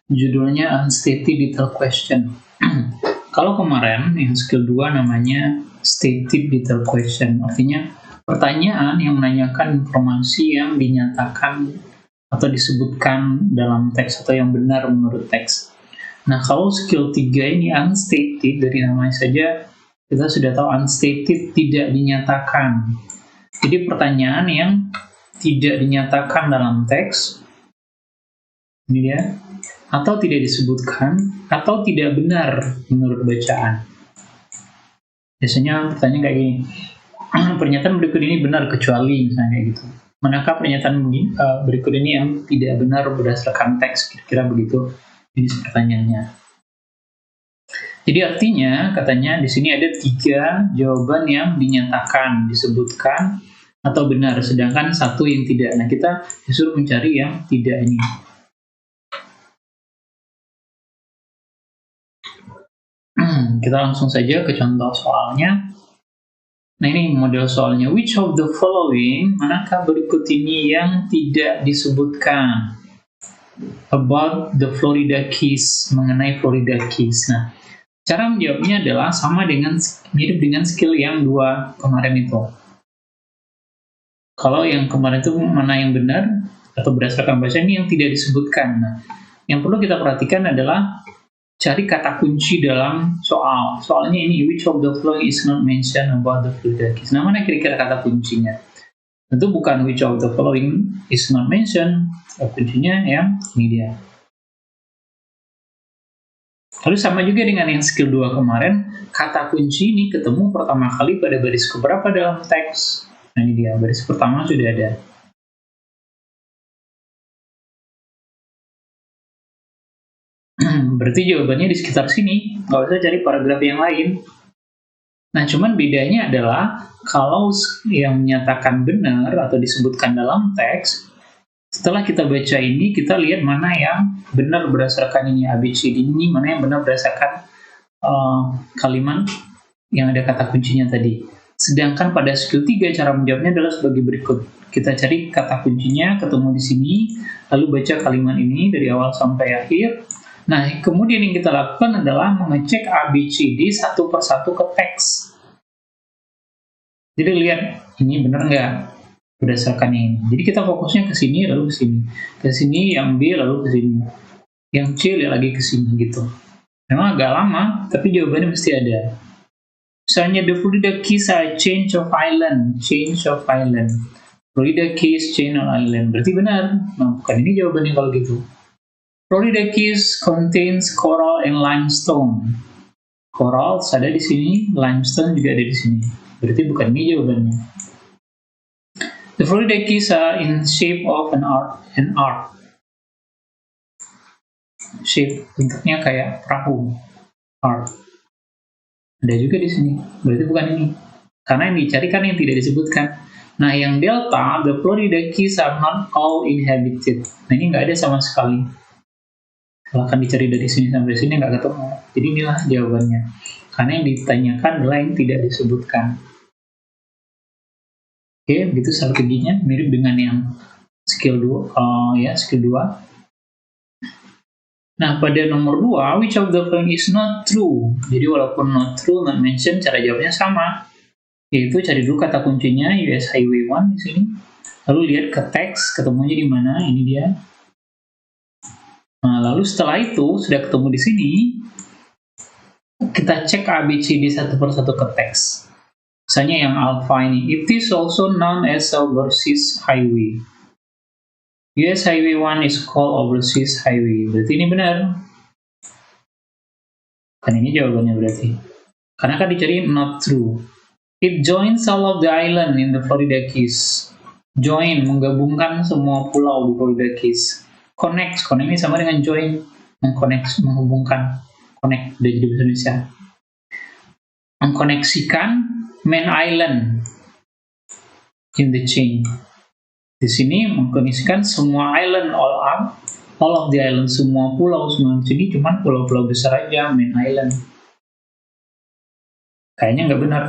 Judulnya Unstated Detail Question. Kalau kemarin yang skill 2 namanya Stated Detail Question, artinya pertanyaan yang menanyakan informasi yang dinyatakan atau disebutkan dalam teks atau yang benar menurut teks. Nah, kalau skill 3 ini unstated, dari namanya saja kita sudah tahu unstated, tidak dinyatakan. Jadi pertanyaan yang tidak dinyatakan dalam teks, ini dia, atau tidak disebutkan, atau tidak benar menurut bacaan. Biasanya pertanyaan kayak gini, pernyataan berikut ini benar kecuali, misalnya kayak gitu. Manakah pernyataan berikut ini yang tidak benar berdasarkan teks, kira-kira begitu jenis pertanyaannya. Jadi artinya, katanya di sini ada 3 jawaban yang dinyatakan, disebutkan, atau benar, sedangkan 1 yang tidak. Nah, kita disuruh mencari yang tidak ini. Kita langsung saja ke contoh soalnya. Nah, ini model soalnya. Which of the following, manakah berikut ini yang tidak disebutkan? About the Florida Keys, mengenai Florida Keys. Nah, cara menjawabnya adalah sama dengan, mirip dengan skill yang 2 kemarin itu. Kalau yang kemarin itu mana yang benar, atau berdasarkan bahasa, ini yang tidak disebutkan. Nah, yang perlu kita perhatikan adalah cari kata kunci dalam soal. Soalnya ini, which of the following is not mentioned about the Florida Keys. Nah, mana kira-kira kata kuncinya? Tentu bukan which of the following is not mentioned. Kuncinya yang ini dia. Lalu sama juga dengan yang skill 2 kemarin, kata kunci ini ketemu pertama kali pada baris keberapa dalam teks? Nah, ini dia, baris pertama sudah ada. Berarti jawabannya di sekitar sini, nggak usah cari paragraf yang lain. Nah, cuman bedanya adalah kalau yang menyatakan benar atau disebutkan dalam teks, setelah kita baca ini, kita lihat mana yang benar berdasarkan ini ABCD ini, mana yang benar berdasarkan kalimat yang ada kata kuncinya tadi. Sedangkan pada skill 3 cara menjawabnya adalah sebagai berikut. Kita cari kata kuncinya, ketemu di sini, lalu baca kalimat ini dari awal sampai akhir. Nah, kemudian yang kita lakukan adalah mengecek ABCD satu persatu ke teks. Jadi lihat, ini benar nggak berdasarkan ini. Jadi kita fokusnya ke sini, lalu ke sini. Ke sini yang B, lalu ke sini. Yang C, lagi ke sini gitu. Memang agak lama, tapi jawabannya mesti ada. Misalnya, the Florida Keys are change of island. Change of island. Florida Keys, change of island. Berarti benar. Nah, bukan ini jawabannya kalau gitu. Florida Keys contains coral and limestone. Coral ada di sini, limestone juga ada di sini. Berarti bukan ini jawabannya. The Florida Keys are in shape of an arc. Shape, bentuknya kayak perahu. Arc. Ada juga di sini. Berarti bukan ini. Karena yang dicari kan yang tidak disebutkan. Nah, yang delta, the Florida Keys are not all inhabited. Nah, ini nggak ada sama sekali. Silahkan dicari dari sini sampai sini, nggak ketemu. Jadi inilah jawabannya. Karena yang ditanyakan adalah yang tidak disebutkan. Oke, begitu strateginya, mirip dengan yang skill 2. Skill 2. Nah, pada nomor 2, which of the following is not true? Jadi walaupun not true, not mention, cara jawabnya sama. Yaitu cari dulu kata kuncinya, US Highway 1 di sini. Lalu lihat ke teks, ketemunya di mana, ini dia. Nah, lalu setelah itu, sudah ketemu di sini, kita cek ABCD satu persatu ke teks. Misalnya yang alpha ini, it is also known as overseas highway. US Highway 1 is called overseas highway. Berarti ini benar. Kan ini jawabannya berarti. Karena kan dicari not true. It joins all of the island in the Florida Keys. Join, menggabungkan semua pulau di Florida Keys. Connect ini sama dengan join, mengconnect, menghubungkan. Connect, udah jadi bahasa Indonesia. Mengkoneksikan main island in the chain. Di sini mengkoneksikan semua island, all of the island, semua pulau, semua sini cuman pulau-pulau besar aja, main island. Kayaknya nggak benar.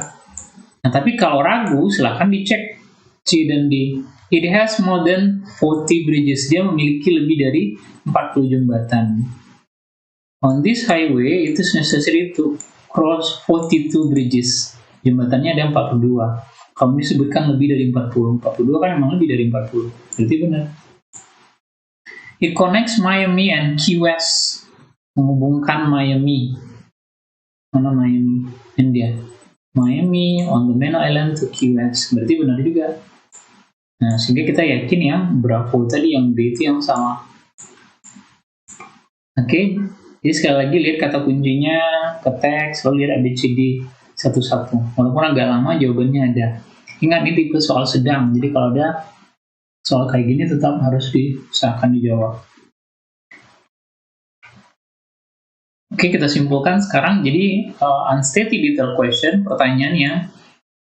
Nah, tapi kalau ragu, silahkan dicek C dan D. It has more than 40 bridges. Dia memiliki lebih dari 40 jembatan. On this highway, it is necessary to cross 42 bridges. Jembatannya ada 42. Kamu disebutkan lebih dari 40. 42 kan memang lebih dari 40. Berarti benar. It connects Miami and Key West. Menghubungkan Miami. Mana Miami? India. Miami on the main island to Key West. Berarti benar juga. Nah, sehingga kita yakin yang Bravo tadi, yang B itu yang salah. Oke, jadi sekali lagi lihat kata kuncinya ke teks, lalu lihat ABCD satu-satu. Walaupun agak lama jawabannya ada. Ingat, ini tipe soal sedang, jadi kalau ada soal kayak gini tetap harus diusahakan dijawab. Oke, kita simpulkan sekarang. Jadi unstated detail question, pertanyaan yang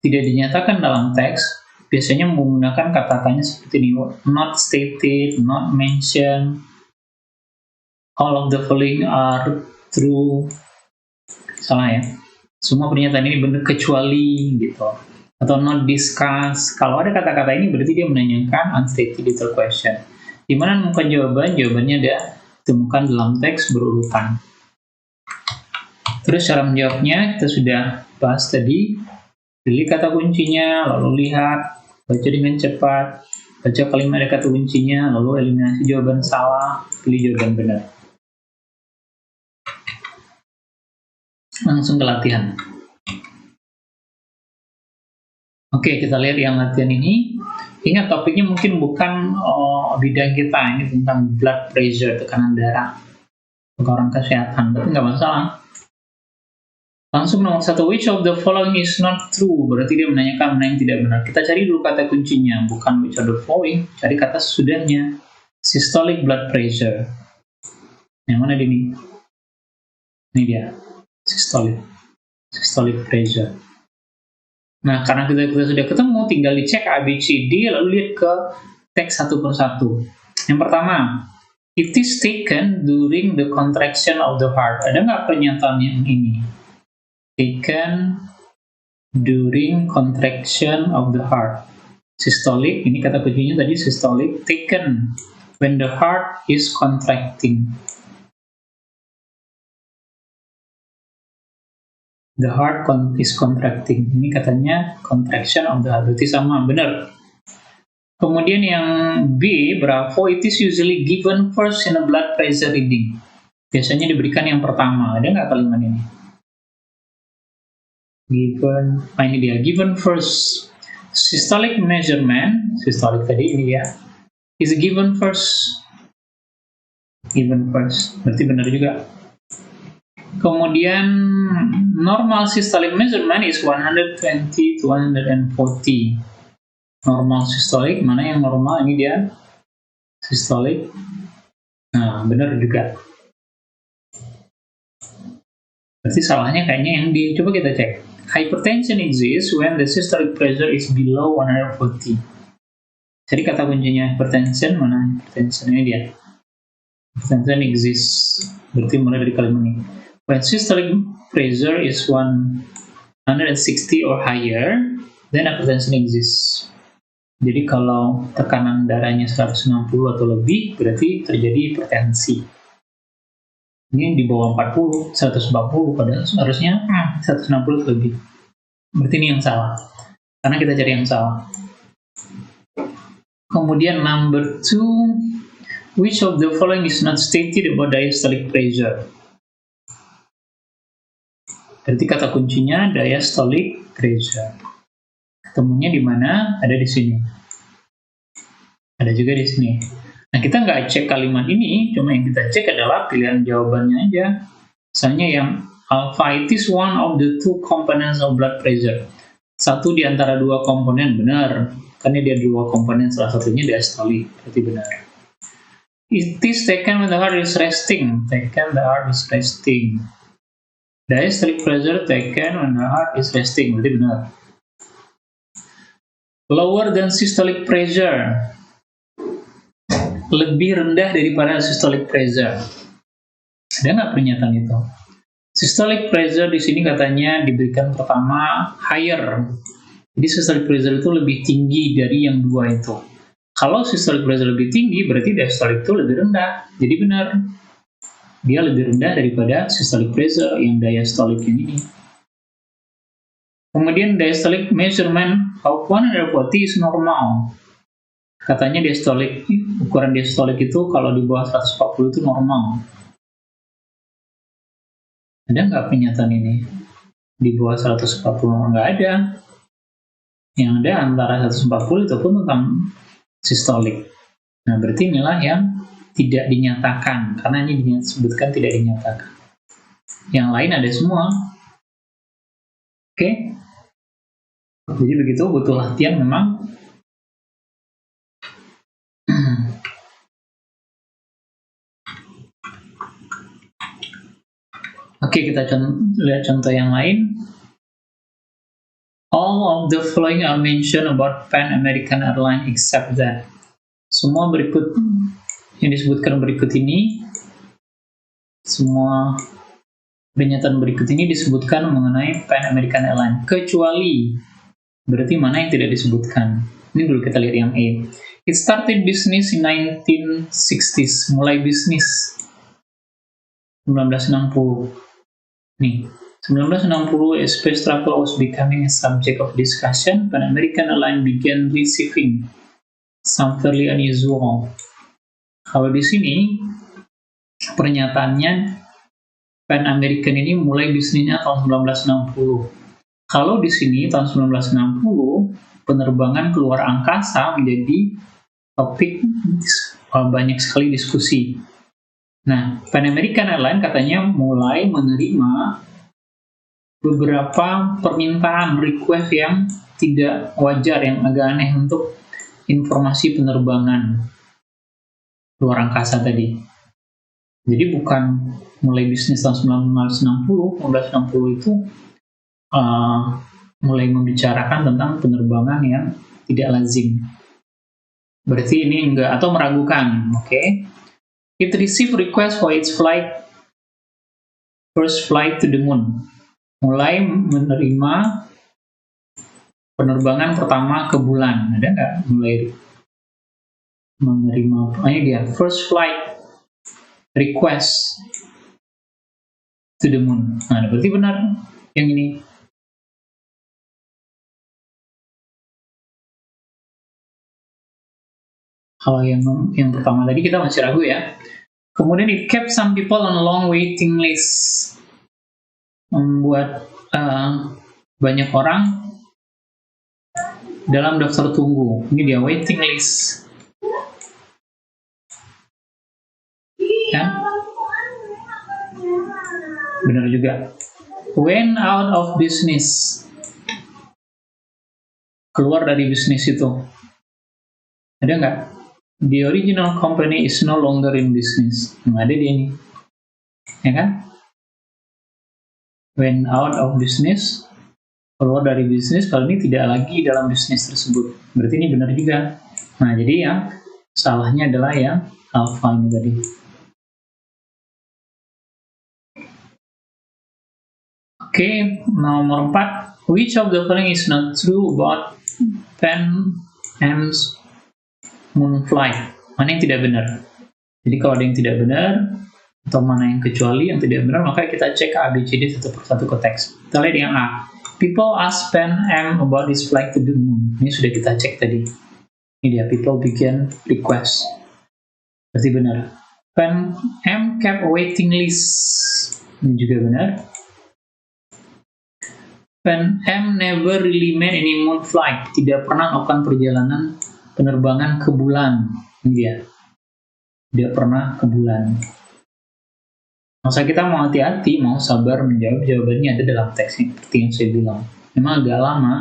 tidak dinyatakan dalam teks, biasanya menggunakan kata-katanya seperti ini: not stated, not mentioned, all of the following are true. Salah ya, semua pernyataan ini benar kecuali gitu. Atau not discussed. Kalau ada kata-kata ini berarti dia menanyakan unstated detail question. Di mana menemukan jawaban? Jawabannya ada ditemukan dalam teks berurutan. Terus cara menjawabnya kita sudah bahas tadi. Pilih kata kuncinya, lalu lihat, baca dengan cepat, baca kalimat ada kata kuncinya, lalu eliminasi jawaban salah, pilih jawaban benar. Langsung ke latihan. Oke, kita lihat yang latihan ini. Ingat, topiknya mungkin bukan bidang kita, ini tentang blood pressure, tekanan darah untuk orang kesehatan, tapi nggak masalah. Langsung nomor 1, which of the following is not true? Berarti dia menanyakan mana yang tidak benar. Kita cari dulu kata kuncinya, bukan which of the following, cari kata sesudahnya. Systolic blood pressure. Yang mana ini? Ini dia, systolic pressure. Nah, karena kita sudah ketemu, tinggal dicek ABCD, lalu lihat ke teks satu persatu. Yang pertama, it is taken during the contraction of the heart. Ada nggak pernyataan yang ini? Taken during contraction of the heart. Systolic, ini kata kuncinya tadi systolic. Taken when the heart is contracting. The heart is contracting. Ini katanya contraction of the heart. Berarti sama, benar. Kemudian yang B, Bravo, it is usually given first in a blood pressure reading. Biasanya diberikan yang pertama. Ada nggak kalimat ini? Given, ini dia, given first. Systolic measurement, systolic tadi ini ya, is given first. Given first, berarti benar juga. Kemudian normal systolic measurement is 120 to 140. Normal systolic, mana yang normal? Ini dia, systolic. Nah, benar juga. Berarti salahnya kayaknya yang di, coba kita cek. Hypertension exists when the systolic pressure is below 140. Jadi kata kuncinya hypertension, mana hypertension? Ini dia. Hypertension exists. Berarti mulai dari kalimat ini. When systolic pressure is 160 or higher, then hypertension exists. Jadi kalau tekanan darahnya 160 atau lebih, berarti terjadi hipertensi. Ini di bawah 40, 140, padahal harusnya 160 lebih. Berarti ini yang salah. Karena kita cari yang salah. Kemudian number 2, which of the following is not stated about diastolic pressure? Berarti kata kuncinya diastolic pressure. Ketemunya di mana? Ada di sini. Ada juga di sini. Nah, kita nggak cek kalimat ini, cuma yang kita cek adalah pilihan jawabannya aja. Misalnya yang alpha, it is one of the two components of blood pressure. Satu di antara dua komponen, benar. Karena dia dua komponen, salah satunya diastolic, berarti benar. It is taken when the heart is resting. Taken the heart is resting. Diastolic pressure taken when the heart is resting, berarti benar. Lower than systolic pressure. Lebih rendah daripada systolic pressure. Ada nggak pernyataan itu? Systolic pressure di sini katanya diberikan pertama higher. Jadi systolic pressure itu lebih tinggi dari yang dua itu. Kalau systolic pressure lebih tinggi, berarti diastolic itu lebih rendah. Jadi benar. dia lebih rendah daripada systolic pressure yang diastolic yang ini. Kemudian diastolic measurement of 140 is normal. Katanya diastolic, ukuran diastolik itu kalau di bawah 140 itu normal. Ada nggak pernyataan ini? Di bawah 140 nggak ada. Yang ada antara 140 itu pun tentang sistolik. Nah, berarti inilah yang tidak dinyatakan, karena ini disebutkan tidak dinyatakan. Yang lain ada semua. Oke? Jadi begitu, butuh latihan memang. Oke, kita lihat contoh yang lain. All of the following are mentioned about Pan American Airlines except that. Semua berikut yang disebutkan berikut ini, semua pernyataan berikut ini disebutkan mengenai Pan American Airlines, kecuali, berarti mana yang tidak disebutkan. Ini dulu kita lihat yang A. It started business in 1960s, mulai bisnis 1960. Nih, 1960, as space travel was becoming a subject of discussion, Pan American Airlines began receiving some fairly unusual. Kalau di sini, pernyataannya Pan American ini mulai bisnisnya tahun 1960. Kalau di sini, tahun 1960, penerbangan keluar angkasa menjadi topik banyak sekali diskusi. Nah, Pan American Airlines katanya mulai menerima beberapa permintaan request yang tidak wajar, yang agak aneh untuk informasi penerbangan luar angkasa tadi. Jadi bukan mulai bisnis tahun 1960 itu mulai membicarakan tentang penerbangan yang tidak lazim. Berarti ini enggak, atau meragukan, oke? It received request for its first flight to the moon. Mulai menerima penerbangan pertama ke bulan. Ada nggak mulai menerima? Ini dia, first flight request to the moon. Nah, berarti benar yang ini. Kalau yang pertama tadi kita masih ragu ya. Kemudian it kept some people on a long waiting list. Membuat banyak orang dalam daftar tunggu. Ini dia waiting list. Ya? Benar juga. Went out of business. Keluar dari bisnis itu. Ada nggak? The original company is no longer in business. Ada dia ini. Ya kan? Went out of business. Keluar dari bisnis, kalau ini tidak lagi dalam bisnis tersebut. Berarti ini benar juga. Nah, jadi yang salahnya adalah yang alpha ini tadi. Oke, nomor 4. Which of the following is not true about Pan Am's moon flight? Mana yang tidak benar? Jadi kalau ada yang tidak benar, atau mana yang kecuali yang tidak benar, maka kita cek ABCD satu persatu ke teks. Kita lihat yang A. People ask Pan Am about his flight to the moon. Ini sudah kita cek tadi. Ini dia, people begin request. Berarti benar. Pan Am kept a waiting list. Ini juga benar. Pan Am never really made any moon flight. Tidak pernah melakukan perjalanan penerbangan ke bulan. Ini dia. Tidak pernah ke bulan. Masa kita mau hati-hati, mau sabar menjawab, jawabannya ada dalam teks ini, seperti yang saya bilang. Memang agak lama.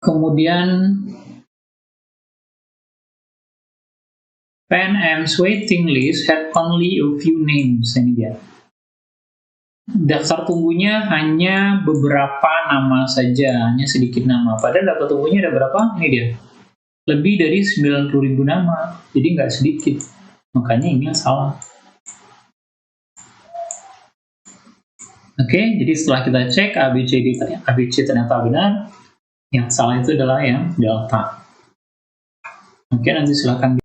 Kemudian Pan Am's waiting list had only a few names. Ini dia. Daftar tunggunya hanya beberapa nama saja, hanya sedikit nama. Padahal daftar tunggunya ada berapa? Ini dia. Lebih dari 90.000 nama, jadi nggak sedikit. Makanya ini yang salah. Oke, jadi setelah kita cek ABC ternyata benar, yang salah itu adalah yang delta. Oke, nanti silakan